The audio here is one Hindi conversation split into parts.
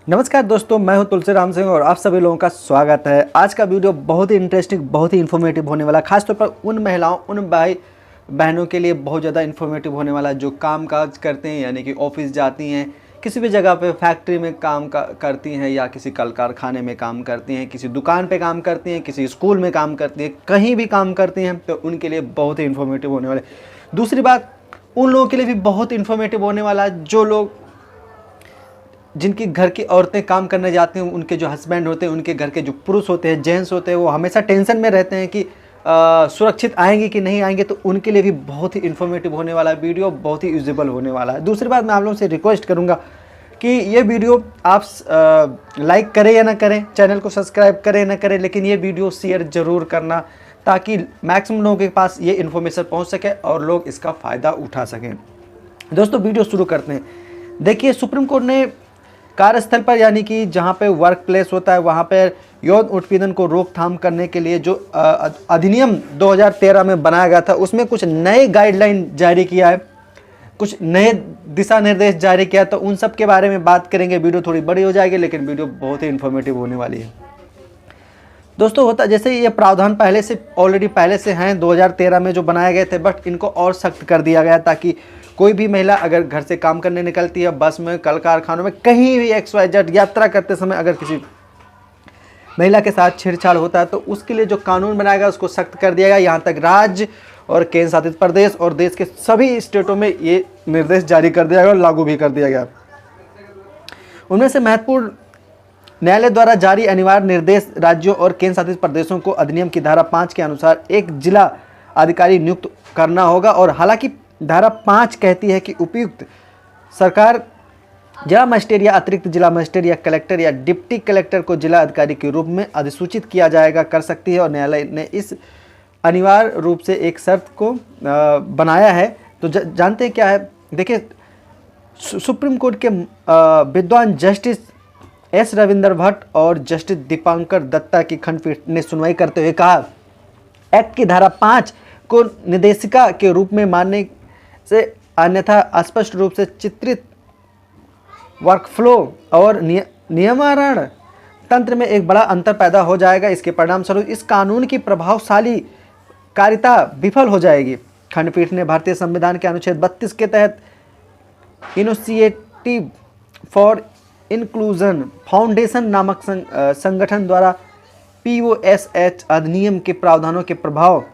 नमस्कार दोस्तों, मैं हूं तुलसीराम सिंह और आप सभी लोगों का स्वागत है। आज का वीडियो बहुत ही इंटरेस्टिंग, बहुत ही इन्फॉर्मेटिव होने वाला है। खासतौर पर उन महिलाओं, उन भाई बहनों के लिए बहुत ज़्यादा इन्फॉर्मेटिव होने वाला है जो काम काज करते हैं, यानी कि ऑफिस जाती हैं, किसी भी जगह पे फैक्ट्री में काम करती हैं, या किसी कल कारखाने में काम करती हैं, किसी दुकान पे काम करती हैं, किसी स्कूल में काम करती हैं, कहीं भी काम करती हैं, तो उनके लिए बहुत ही इन्फॉर्मेटिव होने वाले। दूसरी बात, उन लोगों के लिए भी बहुत इन्फॉर्मेटिव होने वाला है जो लोग, जिनकी घर की औरतें काम करने जाती हैं, उनके जो हस्बैंड होते हैं, उनके घर के जो पुरुष होते हैं, जेंट्स होते हैं, वो हमेशा टेंशन में रहते हैं कि सुरक्षित आएंगे कि नहीं आएंगे। तो उनके लिए भी बहुत ही इन्फॉर्मेटिव होने वाला है वीडियो, बहुत ही यूजेबल होने वाला है। दूसरी बात, मैं आप लोगों से रिक्वेस्ट करूंगा कि ये वीडियो आप लाइक करें या ना करें, चैनल को सब्सक्राइब करें ना करें, लेकिन ये वीडियो शेयर ज़रूर करना, ताकि मैक्सिमम लोगों के पास ये इन्फॉर्मेशन पहुँच सके और लोग इसका फ़ायदा उठा सकें। दोस्तों, वीडियो शुरू करते हैं। देखिए, सुप्रीम कोर्ट ने कार्यस्थल पर, यानी कि जहां पे वर्क प्लेस होता है, वहां पर यौन उत्पीड़न को रोकथाम करने के लिए जो अधिनियम 2013 में बनाया गया था, उसमें कुछ नए गाइडलाइन जारी किया है, कुछ नए दिशा निर्देश जारी किया। तो उन सब के बारे में बात करेंगे। वीडियो थोड़ी बड़ी हो जाएगी, लेकिन वीडियो बहुत ही इन्फॉर्मेटिव होने वाली है। दोस्तों, होता जैसे ये प्रावधान ऑलरेडी पहले से हैं, 2013 में जो बनाए गए थे, बट इनको और सख्त कर दिया गया ताकि कोई भी महिला अगर घर से काम करने निकलती है, बस में, कल कारखानों में, कहीं भी XYZ यात्रा करते समय अगर किसी महिला के साथ छेड़छाड़ होता है, तो उसके लिए जो कानून बनाया गया उसको सख्त कर दिया गया। यहाँ तक राज्य और केंद्र शासित प्रदेश और देश के सभी स्टेटों में ये निर्देश जारी कर दिया गया और लागू भी कर दिया गया। उनमें से महत्वपूर्ण, न्यायालय द्वारा जारी अनिवार्य निर्देश राज्यों और केंद्र शासित प्रदेशों को अधिनियम की धारा 5 के अनुसार एक जिला अधिकारी नियुक्त करना होगा। और हालांकि धारा 5 कहती है कि उपयुक्त सरकार जिला मजिस्ट्रेट या अतिरिक्त जिला मजिस्ट्रेट या कलेक्टर या डिप्टी कलेक्टर को जिला अधिकारी के रूप में अधिसूचित किया जाएगा कर सकती है। और न्यायालय ने इस अनिवार्य रूप से एक शर्त को बनाया है। तो जानते हैं क्या है? देखिए, सुप्रीम कोर्ट के विद्वान जस्टिस S रविंद्र भट्ट और जस्टिस दीपांकर दत्ता की खंडपीठ ने सुनवाई करते हुए कहा, एक्ट की धारा 5 को निर्देशिका के रूप में मानने से अन्यथा स्पष्ट रूप से चित्रित वर्कफ्लो और नियमन तंत्र में एक बड़ा अंतर पैदा हो जाएगा। इसके परिणाम स्वरूप इस कानून की प्रभावशाली कारिता विफल हो जाएगी। खंडपीठ ने भारतीय संविधान के अनुच्छेद 32 के तहत इनिशिएटिव फॉर इंक्लूजन फाउंडेशन नामक संगठन द्वारा POSH अधिनियम के प्रावधानों के प्रभाव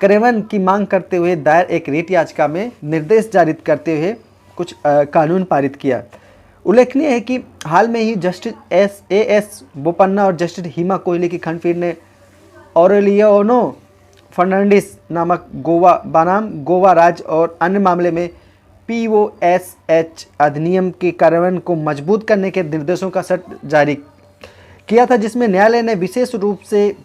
क्रियान्वयन की मांग करते हुए दायर एक रिट याचिका में निर्देश जारी करते हुए कुछ कानून पारित किया। उल्लेखनीय है कि हाल में ही जस्टिस AS बोपन्ना और जस्टिस हिमा कोहली की खंडपीठ ने ऑरेलियानो फर्नांडिस नामक गोवा बनाम गोवा राज्य और अन्य मामले में POSH अधिनियम के कार्यान्वयन को मजबूत करने के निर्देशों का सेट जारी किया था, जिसमें न्यायालय ने विशेष रूप से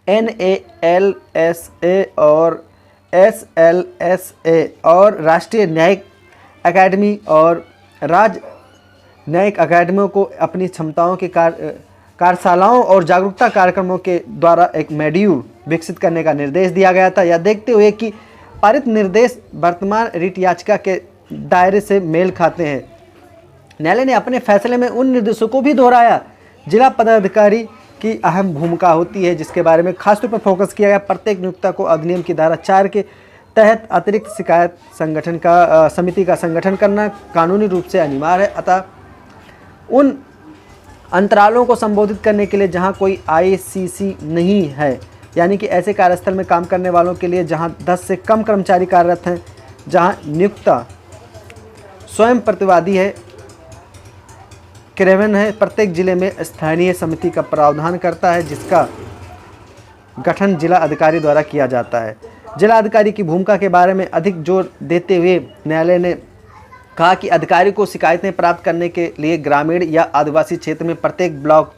NALSA और SLSA और राष्ट्रीय न्यायिक अकादमी और राज्य न्यायिक अकादमियों को अपनी क्षमताओं के कार्यशालाओं और जागरूकता कार्यक्रमों के द्वारा एक मॉड्यूल विकसित करने का निर्देश दिया गया था। यह देखते हुए कि पारित निर्देश वर्तमान रिट याचिका के दायरे से मेल खाते हैं, न्यायालय ने अपने फैसले में उन निर्देशों को भी दोहराया। जिला पदाधिकारी की अहम भूमिका होती है, जिसके बारे में खासतौर पर फोकस किया गया। प्रत्येक नियोक्ता को अधिनियम की धारा 4 के तहत अतिरिक्त शिकायत समिति का संगठन करना कानूनी रूप से अनिवार्य है। अतः उन अंतरालों को संबोधित करने के लिए जहां कोई ICC नहीं है, यानी कि ऐसे कार्यस्थल में काम करने वालों के लिए जहां 10 से कम कर्मचारी कार्यरत हैं, जहां नियोक्ता स्वयं प्रतिवादी है, क्रियान्वयन है, प्रत्येक जिले में स्थानीय समिति का प्रावधान करता है, जिसका गठन जिला अधिकारी द्वारा किया जाता है। जिला अधिकारी की भूमिका के बारे में अधिक जोर देते हुए न्यायालय ने कहा कि अधिकारी को शिकायतें प्राप्त करने के लिए ग्रामीण या आदिवासी क्षेत्र में प्रत्येक ब्लॉक,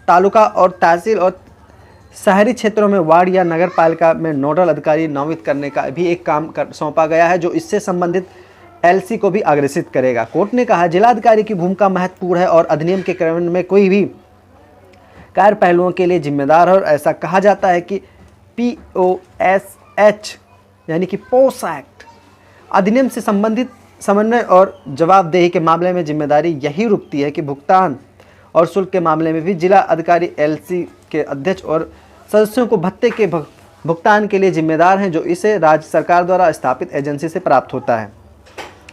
तालुका और तहसील और शहरी क्षेत्रों में वार्ड या नगर पालिका में नोडल अधिकारी नामित करने का भी एक काम सौंपा गया है, जो इससे संबंधित LC को भी अग्रेसित करेगा। कोर्ट ने कहा, जिलाधिकारी की भूमिका महत्वपूर्ण है और अधिनियम के क्रियान्वयन में कोई भी कार्य पहलुओं के लिए जिम्मेदार है। और ऐसा कहा जाता है कि POSH यानी कि पोस एक्ट अधिनियम से संबंधित समन्वय और जवाबदेही के मामले में जिम्मेदारी यही रुकती है कि भुगतान और शुल्क के मामले में भी जिला अधिकारी एलसी के अध्यक्ष और सदस्यों को भत्ते के भुगतान के लिए जिम्मेदार हैं, जो इसे राज्य सरकार द्वारा स्थापित एजेंसी से प्राप्त होता है।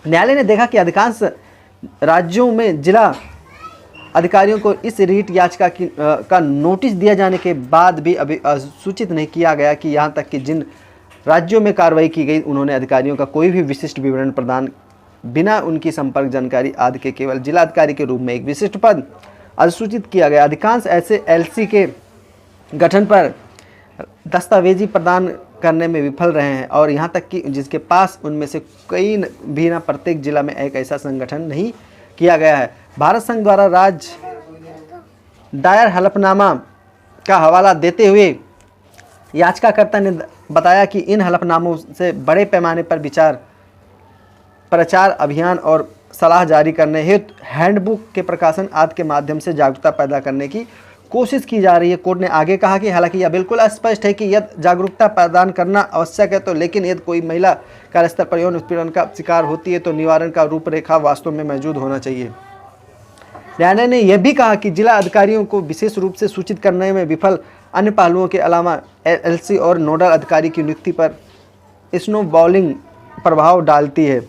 न्यायालय ने देखा कि अधिकांश राज्यों में जिला अधिकारियों को इस रीट याचिका का नोटिस दिया जाने के बाद भी अभी सूचित नहीं किया गया कि यहाँ तक कि जिन राज्यों में कार्रवाई की गई उन्होंने अधिकारियों का कोई भी विशिष्ट विवरण प्रदान बिना उनकी संपर्क जानकारी आदि के केवल जिलाधिकारी के रूप में एक विशिष्ट पद अधिसूचित किया गया। अधिकांश ऐसे एलसी के गठन पर दस्तावेजी प्रदान करने में विफल रहे हैं और यहाँ तक कि जिसके पास उनमें से कई भी ना प्रत्येक जिला में एक ऐसा संगठन नहीं किया गया है। भारत संघ द्वारा राज्य दायर हलफनामा का हवाला देते हुए याचिकाकर्ता ने बताया कि इन हलफनामों से बड़े पैमाने पर प्रचार अभियान और सलाह जारी करने हेतु हैंडबुक के प्रकाशन आदि के माध्यम से जागरूकता पैदा करने की कोशिश की जा रही है। कोर्ट ने आगे कहा कि हालांकि यह बिल्कुल स्पष्ट है कि यदि जागरूकता प्रदान करना आवश्यक है तो लेकिन यदि कोई महिला कार्यस्थल पर यौन उत्पीड़न का शिकार होती है तो निवारण का रूपरेखा वास्तव में मौजूद होना चाहिए। न्यायालय ने यह भी कहा कि जिला अधिकारियों को विशेष रूप से सूचित करने में विफल अन्य पहलुओं के अलावा एलसी और नोडल अधिकारी की नियुक्ति पर स्नोबॉलिंग प्रभाव डालती है।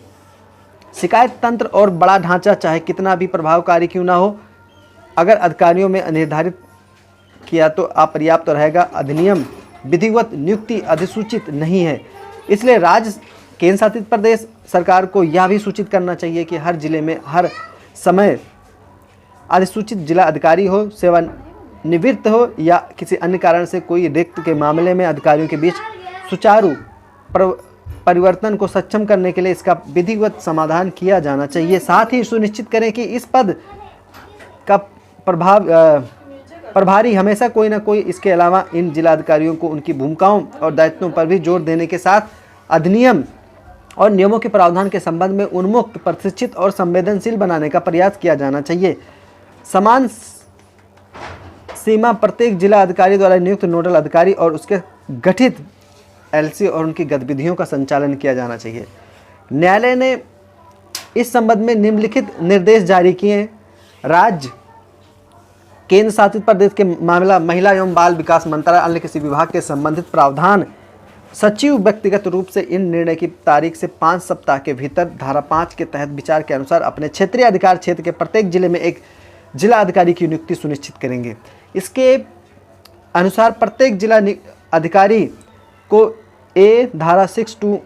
शिकायत तंत्र और बड़ा ढांचा चाहे कितना भी प्रभावकारी क्यों ना हो, अगर अधिकारियों में निर्धारित किया तो अपर्याप्त रहेगा। अधिनियम विधिवत नियुक्ति अधिसूचित नहीं है, इसलिए राज्य केंद्र शासित प्रदेश सरकार को यह भी सूचित करना चाहिए कि हर जिले में हर समय अधिसूचित जिला अधिकारी हो, सेवानिवृत्त हो या किसी अन्य कारण से कोई रिक्त के मामले में अधिकारियों के बीच सुचारू परिवर्तन को सक्षम करने के लिए इसका विधिवत समाधान किया जाना चाहिए। साथ ही सुनिश्चित करें कि इस पद का प्रभारी हमेशा कोई ना कोई इसके अलावा इन जिलाधिकारियों को उनकी भूमिकाओं और दायित्वों पर भी जोर देने के साथ अधिनियम और नियमों के प्रावधान के संबंध में उन्मुक्त, प्रशिक्षित और संवेदनशील बनाने का प्रयास किया जाना चाहिए। समान सीमा प्रत्येक जिला अधिकारी द्वारा नियुक्त नोडल अधिकारी और उसके गठित एलसी और उनकी गतिविधियों का संचालन किया जाना चाहिए। न्यायालय ने इस संबंध में निम्नलिखित निर्देश जारी किए हैं। राज्य केंद्र शासित प्रदेश के मामला महिला एवं बाल विकास मंत्रालय अन्य किसी विभाग के संबंधित प्रावधान सचिव व्यक्तिगत रूप से इन निर्णय की तारीख से 5 सप्ताह के भीतर धारा 5 के तहत विचार के अनुसार अपने क्षेत्रीय अधिकार क्षेत्र के प्रत्येक जिले में एक जिला अधिकारी की नियुक्ति सुनिश्चित करेंगे। इसके अनुसार प्रत्येक जिला अधिकारी को धारा 62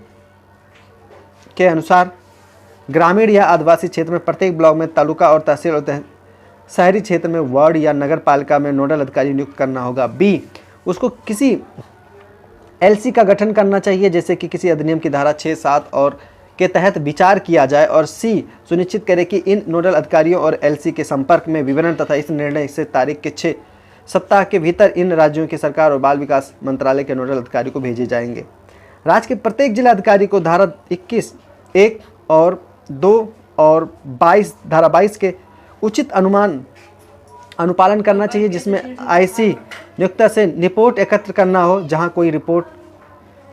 के अनुसार ग्रामीण या आदिवासी क्षेत्र में प्रत्येक ब्लॉक में तालुका और तहसील और शहरी क्षेत्र में वार्ड या नगर पालिका में नोडल अधिकारी नियुक्त करना होगा। बी, उसको किसी एलसी का गठन करना चाहिए जैसे कि किसी अधिनियम की धारा 6, 7 और के तहत विचार किया जाए। और सी, सुनिश्चित करे कि इन नोडल अधिकारियों और एलसी के संपर्क में विवरण तथा इस निर्णय से तारीख के 6 सप्ताह के भीतर इन राज्यों की सरकार और बाल विकास मंत्रालय के नोडल अधिकारी को भेजे जाएंगे। राज्य के प्रत्येक जिला अधिकारी को धारा 21, 1 और 2 और 22 धारा 22 के उचित अनुपालन करना चाहिए, जिसमें आईसी नियुक्ता से रिपोर्ट एकत्र करना हो। जहां कोई रिपोर्ट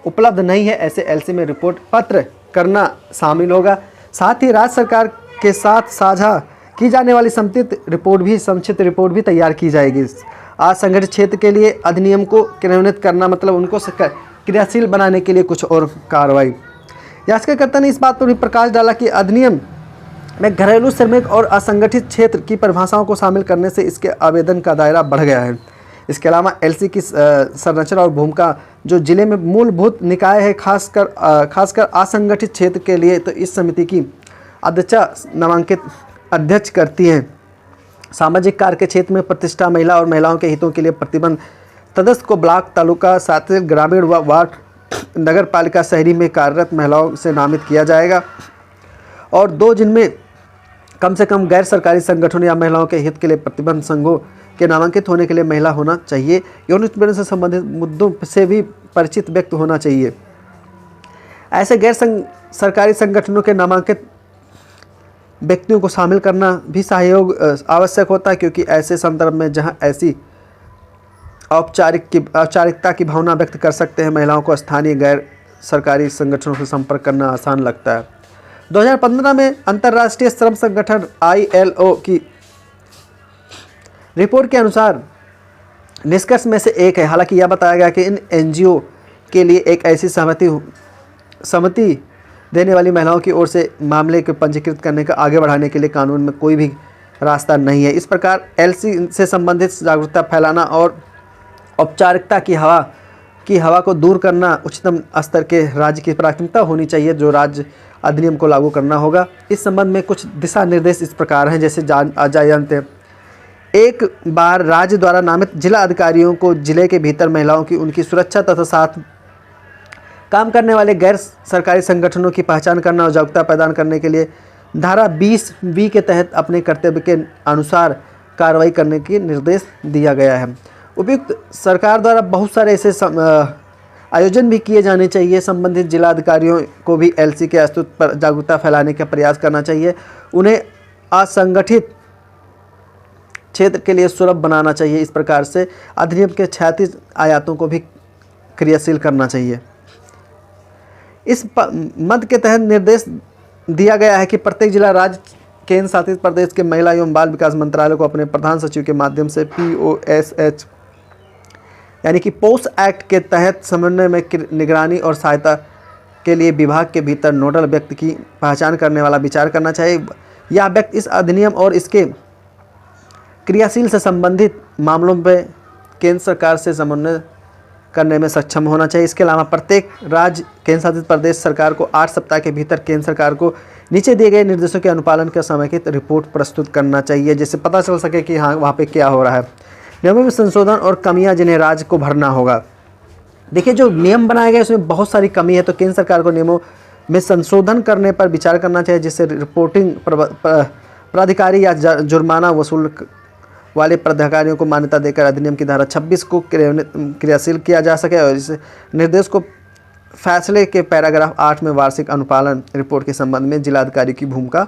उपलब्ध नहीं है ऐसे एलसी में रिपोर्ट पत्र करना शामिल होगा। साथ ही राज्य सरकार के साथ साझा की जाने वाली संक्षिप्त रिपोर्ट भी तैयार की जाएगी। असंगठित क्षेत्र के लिए अधिनियम को क्रियान्वित करना मतलब उनको क्रियाशील बनाने के लिए कुछ और कार्रवाई। याचिकाकर्ता ने इस बात पर भी प्रकाश डाला कि अधिनियम में घरेलू श्रमिक और असंगठित क्षेत्र की परिभाषाओं को शामिल करने से इसके आवेदन का दायरा बढ़ गया है। इसके अलावा एलसी की संरचना और भूमिका जो जिले में मूलभूत निकाय है, खासकर असंगठित क्षेत्र के लिए, तो इस समिति की अध्यक्षा नामांकित अध्यक्ष करती हैं। सामाजिक कार्य के क्षेत्र में प्रतिष्ठा, महिला और महिलाओं के हितों के लिए प्रतिबंध तदस्थ को ब्लॉक, तालुका, साथ ही ग्रामीण व वार्ड, नगर पालिका, शहरी में कार्यरत महिलाओं से नामित किया जाएगा। और 2 जिनमें कम से कम गैर सरकारी संगठनों या महिलाओं के हित के लिए प्रतिबंध संघों के नामांकित होने के लिए महिला होना चाहिए। यौन उत्पीड़न से संबंधित मुद्दों से भी परिचित व्यक्ति होना चाहिए। ऐसे गैर सरकारी संगठनों के नामांकित व्यक्तियों को शामिल करना भी सहयोग आवश्यक होता है, क्योंकि ऐसे संदर्भ में जहां ऐसी औपचारिकता की भावना व्यक्त कर सकते हैं, महिलाओं को स्थानीय गैर सरकारी संगठनों से संपर्क करना आसान लगता है। 2015 में अंतर्राष्ट्रीय श्रम संगठन ILO की रिपोर्ट के अनुसार निष्कर्ष में से एक है। हालांकि यह बताया गया कि इन NGO के लिए एक ऐसी सहमति देने वाली महिलाओं की ओर से मामले को पंजीकृत करने का आगे बढ़ाने के लिए कानून में कोई भी रास्ता नहीं है। इस प्रकार LC से संबंधित जागरूकता फैलाना और औपचारिकता की हवा को दूर करना उच्चतम स्तर के राज्य की प्राथमिकता होनी चाहिए, जो राज्य अधिनियम को लागू करना होगा। इस संबंध में कुछ दिशा निर्देश इस प्रकार हैं, जैसे जानते हैं। एक बार राज्य द्वारा नामित जिला अधिकारियों को जिले के भीतर महिलाओं की उनकी सुरक्षा तथा साथ काम करने वाले गैर सरकारी संगठनों की पहचान करना और जागरूकता प्रदान करने के लिए धारा 20B के तहत अपने कर्तव्य के अनुसार कार्रवाई करने की निर्देश दिया गया है। उपयुक्त सरकार द्वारा बहुत सारे ऐसे आयोजन भी किए जाने चाहिए। संबंधित जिला अधिकारियों को भी LC के अस्तित्व पर जागरूकता फैलाने का प्रयास करना चाहिए। उन्हें असंगठित क्षेत्र के लिए सुलभ बनाना चाहिए। इस प्रकार से अधिनियम के 36 आयातों को भी क्रियाशील करना चाहिए। इस मद के तहत निर्देश दिया गया है कि प्रत्येक जिला, राज्य, केंद्र शासित प्रदेश के महिला एवं बाल विकास मंत्रालय को अपने प्रधान सचिव के माध्यम से POSH यानी कि पोस्ट एक्ट के तहत समन्वय में निगरानी और सहायता के लिए विभाग के भीतर नोडल व्यक्ति की पहचान करने वाला विचार करना चाहिए। यह व्यक्ति इस अधिनियम और इसके क्रियाशील से संबंधित मामलों में केंद्र सरकार से समन्वय करने में सक्षम होना चाहिए। इसके अलावा प्रत्येक राज्य, केंद्र शासित प्रदेश सरकार को 8 सप्ताह के भीतर केंद्र सरकार को नीचे दिए गए निर्देशों के अनुपालन का समेकित रिपोर्ट प्रस्तुत करना चाहिए, जिससे पता चल सके कि हाँ वहाँ पे क्या हो रहा है। नियमों में संशोधन और कमियां जिन्हें राज्य को भरना होगा। देखिए, जो नियम बनाए गए उसमें बहुत सारी कमी है, तो केंद्र सरकार को नियमों में संशोधन करने पर विचार करना चाहिए, जिससे रिपोर्टिंग प्राधिकारी या जुर्माना वसूल वाले प्राधिकारियों को मान्यता देकर अधिनियम की धारा 26 को क्रियाशील किया जा सके। और इस निर्देश को फैसले के पैराग्राफ 8 में वार्षिक अनुपालन रिपोर्ट के संबंध में जिलाधिकारी की भूमिका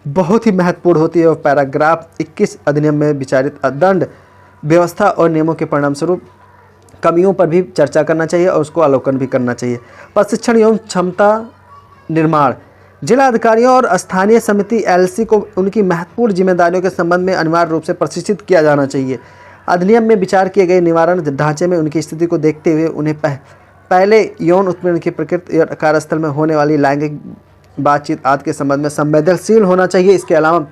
बहुत ही महत्वपूर्ण होती है। और पैराग्राफ 21 अधिनियम में विचारित दंड व्यवस्था और नियमों के परिणाम स्वरूप कमियों पर भी चर्चा करना चाहिए और उसको अवलोकन भी करना चाहिए। प्रशिक्षण एवं क्षमता निर्माण, जिला अधिकारियों और स्थानीय समिति LC को उनकी महत्वपूर्ण जिम्मेदारियों के संबंध में अनिवार्य रूप से प्रशिक्षित किया जाना चाहिए। अधिनियम में विचार किए गए निवारण ढांचे में उनकी स्थिति को देखते हुए उन्हें पहले यौन उत्पीड़न की प्रकृति या कार्यस्थल में होने वाली लैंगिक बातचीत आदि के संबंध में संवेदनशील होना चाहिए। इसके अलावा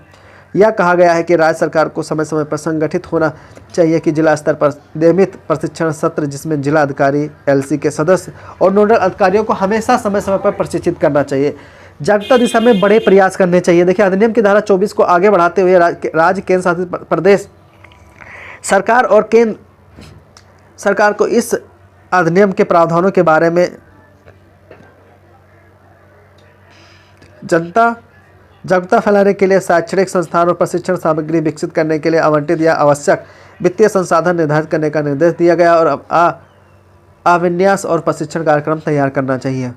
यह कहा गया है कि राज्य सरकार को समय समय पर संगठित होना चाहिए कि जिला स्तर पर नियमित प्रशिक्षण सत्र, जिसमें जिला अधिकारी, LC के सदस्य और नोडल अधिकारियों को हमेशा समय समय पर प्रशिक्षित करना चाहिए। जागरूकता दिशा में बड़े प्रयास करने चाहिए। देखिए, अधिनियम की धारा 24 को आगे बढ़ाते हुए राज्य, केंद्र शासित प्रदेश सरकार और केंद्र सरकार को इस अधिनियम के प्रावधानों के बारे में जागरूकता फैलाने के लिए शैक्षणिक संस्थान और प्रशिक्षण सामग्री विकसित करने के लिए आवंटित या आवश्यक वित्तीय संसाधन निर्धारित करने का निर्देश दिया गया और अभिन्यास और प्रशिक्षण कार्यक्रम तैयार करना चाहिए।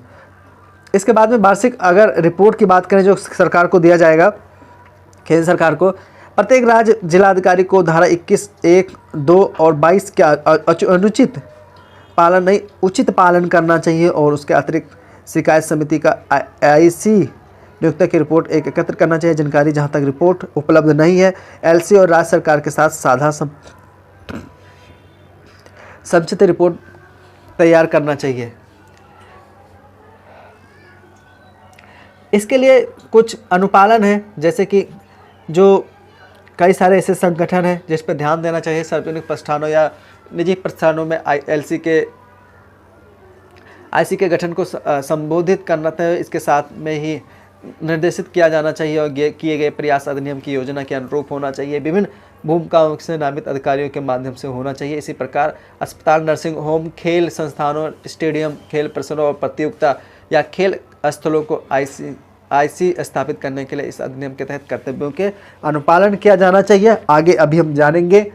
इसके बाद में वार्षिक अगर रिपोर्ट की बात करें जो सरकार को दिया जाएगा, केंद्र सरकार को, प्रत्येक राज्य जिलाधिकारी को धारा 21, 1, 2 और 22 का उचित पालन करना चाहिए और उसके अतिरिक्त शिकायत समिति का IC नियुक्ति की रिपोर्ट एकत्र करना चाहिए। जानकारी जहां तक रिपोर्ट उपलब्ध नहीं है, LC और राज्य सरकार के साथ साझा संक्षिप्त रिपोर्ट तैयार करना चाहिए। इसके लिए कुछ अनुपालन है, जैसे कि जो कई सारे ऐसे संगठन हैं जिस पर ध्यान देना चाहिए। सार्वजनिक प्रतिष्ठानों या निजी प्रतिष्ठानों में IC के गठन को संबोधित करना चाहिए। इसके साथ में ही निर्देशित किया जाना चाहिए और किए गए प्रयास अधिनियम की योजना के अनुरूप होना चाहिए। विभिन्न भूमिकाओं से नामित अधिकारियों के माध्यम से होना चाहिए। इसी प्रकार अस्पताल, नर्सिंग होम, खेल संस्थानों, स्टेडियम, खेल प्रदर्शनों और प्रतियोगिता या खेल स्थलों को IC स्थापित करने के लिए इस अधिनियम के तहत कर्तव्यों के अनुपालन किया जाना चाहिए। आगे अभी हम जानेंगे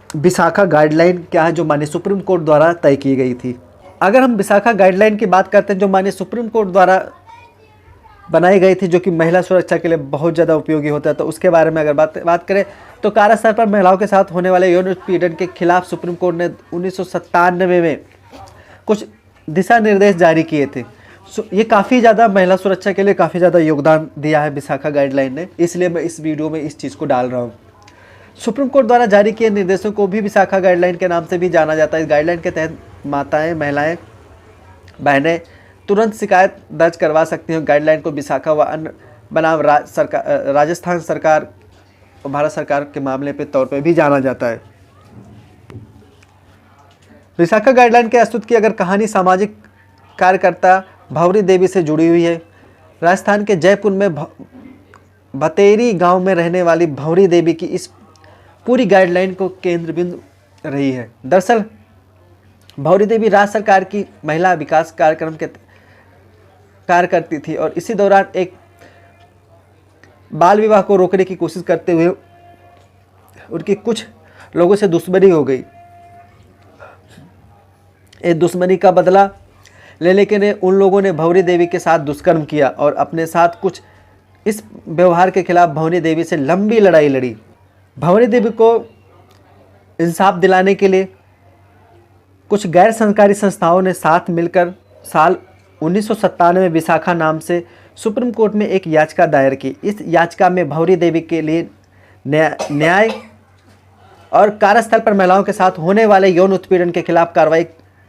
विशाखा गाइडलाइन क्या है, जो माननीय सुप्रीम कोर्ट द्वारा तय की गई थी। अगर हम विशाखा गाइडलाइन की बात करते हैं जो माननीय सुप्रीम कोर्ट द्वारा बनाई गई थी, जो कि महिला सुरक्षा के लिए बहुत ज़्यादा उपयोगी होता है, तो उसके बारे में अगर बात करें तो कार्यस्थल पर महिलाओं के साथ होने वाले यौन उत्पीड़न के खिलाफ सुप्रीम कोर्ट ने 1997 में कुछ दिशा निर्देश जारी किए थे। ये काफ़ी ज़्यादा महिला सुरक्षा के लिए काफ़ी ज़्यादा योगदान दिया है विशाखा गाइडलाइन ने, इसलिए मैं इस वीडियो में इस चीज़ को डाल रहा हूँ। सुप्रीम कोर्ट द्वारा जारी किए निर्देशों को भी विशाखा गाइडलाइन के नाम से भी जाना जाता है। इस गाइडलाइन के तहत माताएं, महिलाएं, बहनें तुरंत शिकायत दर्ज करवा सकती हैं। गाइडलाइन को विशाखा व अन्य बनाम राजस्थान सरकार और भारत सरकार के मामले के तौर पर भी जाना जाता है। विशाखा गाइडलाइन के प्रस्तुत की अगर कहानी सामाजिक कार्यकर्ता भंवरी देवी से जुड़ी हुई है। राजस्थान के जयपुर में भतेरी गांव में रहने वाली भंवरी देवी की इस पूरी गाइडलाइन को केंद्र बिंदु रही है। दरअसल भंवरी देवी राज्य सरकार की महिला विकास कार्यक्रम के कार्य करती थी और इसी दौरान एक बाल विवाह को रोकने की कोशिश करते हुए उनकी कुछ लोगों से दुश्मनी हो गई। इस दुश्मनी का बदला लेने के लिए उन लोगों ने भंवरी देवी के साथ दुष्कर्म किया और अपने साथ कुछ इस व्यवहार के खिलाफ भंवरी देवी से लंबी लड़ाई लड़ी। भंवरी देवी को इंसाफ दिलाने के लिए कुछ गैर सरकारी संस्थाओं ने साथ मिलकर साल 1997 में विशाखा नाम से सुप्रीम कोर्ट में एक याचिका दायर की। इस याचिका में भंवरी देवी के लिए न्याय और कार्यस्थल पर महिलाओं के साथ होने वाले यौन उत्पीड़न के खिलाफ कार्रवाई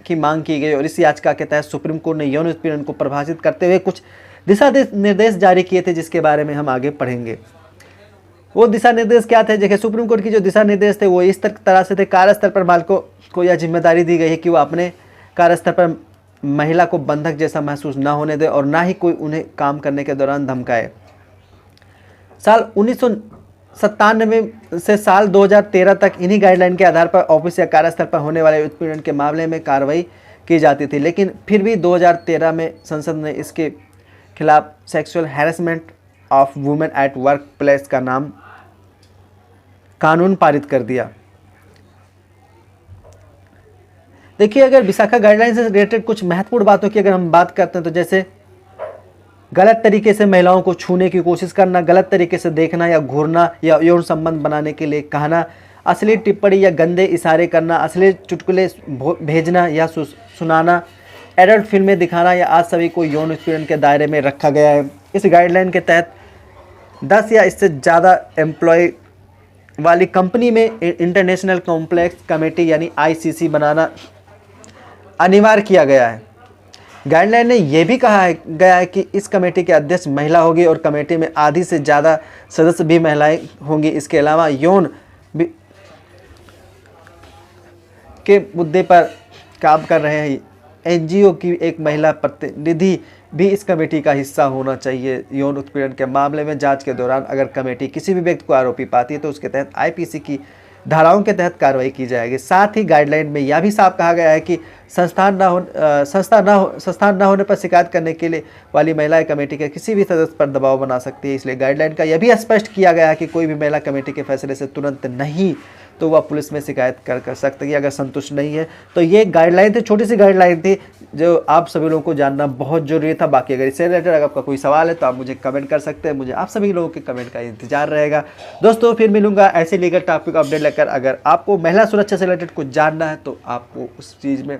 की मांग की गई और इस याचिका के तहत सुप्रीम कोर्ट ने यौन उत्पीड़न को परिभाषित करते हुए कुछ दिशा निर्देश जारी किए थे, जिसके बारे में हम आगे पढ़ेंगे। वो दिशा निर्देश क्या थे? देखिए, सुप्रीम कोर्ट की जो दिशा निर्देश थे वो इस तरह से थे। कार्यस्थल पर मालिकों को यह जिम्मेदारी दी गई है कि वो अपने कार्यस्थल पर महिला को बंधक जैसा महसूस न होने दे और ना ही कोई उन्हें काम करने के दौरान धमकाए। साल 1997 से साल 2013 तक इन्हीं गाइडलाइन के आधार पर ऑफिस या कार्यस्थल पर होने वाले उत्पीड़न के मामले में कार्रवाई की जाती थी, लेकिन फिर भी 2013 में संसद ने इसके खिलाफ sexual harassment of women at work place का नाम कानून पारित कर दिया। देखिए, अगर विशाखा गाइडलाइन से रिलेटेड कुछ महत्वपूर्ण बातों की अगर हम बात करते हैं तो जैसे गलत तरीके से महिलाओं को छूने की कोशिश करना, गलत तरीके से देखना या घूरना या यौन संबंध बनाने के लिए कहना, अश्लील टिप्पणी या गंदे इशारे करना, अश्लील चुटकुले भेजना या सुनाना, एडल्ट फिल्में दिखाना या आज सभी को यौन उत्पीड़न के दायरे में रखा गया है। इस गाइडलाइन के तहत 10 या इससे ज़्यादा एम्प्लॉय वाली कंपनी में इंटरनेशनल कॉम्प्लेक्स कमेटी यानी ICC बनाना अनिवार्य किया गया है। गाइडलाइन में यह भी कहा गया है कि इस कमेटी के अध्यक्ष महिला होगी और कमेटी में आधी से ज़्यादा सदस्य भी महिलाएं होंगी। इसके अलावा यौन के मुद्दे पर काम कर रहे हैं NGO की एक महिला प्रतिनिधि भी इस कमेटी का हिस्सा होना चाहिए। यौन उत्पीड़न के मामले में जांच के दौरान अगर कमेटी किसी भी व्यक्ति को आरोपी पाती है तो उसके तहत IPC की धाराओं के तहत कार्रवाई की जाएगी। साथ ही गाइडलाइन में यह भी साफ कहा गया है कि संस्थान न होने पर शिकायत करने के लिए वाली महिला कमेटी के किसी भी सदस्य पर दबाव बना सकती है। इसलिए गाइडलाइन का यह भी स्पष्ट किया गया है कि कोई भी महिला कमेटी के फैसले से तुरंत नहीं तो वह पुलिस में शिकायत कर सकती है अगर संतुष्ट नहीं है। तो ये गाइडलाइन थी, छोटी सी गाइडलाइन थी जो आप सभी लोगों को जानना बहुत जरूरी था। बाकी अगर इससे रिलेटेड अगर आपका कोई सवाल है तो आप मुझे कमेंट कर सकते हैं। मुझे आप सभी लोगों के कमेंट का इंतजार रहेगा। दोस्तों, फिर मिलूंगा ऐसे लीगल टॉपिक अपडेट लेकर। अगर आपको महिला सुरक्षा से रिलेटेड कुछ जानना है तो आपको उस चीज़ में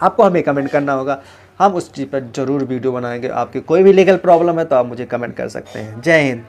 आपको हमें कमेंट करना होगा, हम उस चीज़ पर ज़रूर वीडियो बनाएंगे। आपकी कोई भी लीगल प्रॉब्लम है तो आप मुझे कमेंट कर सकते हैं। जय हिंद।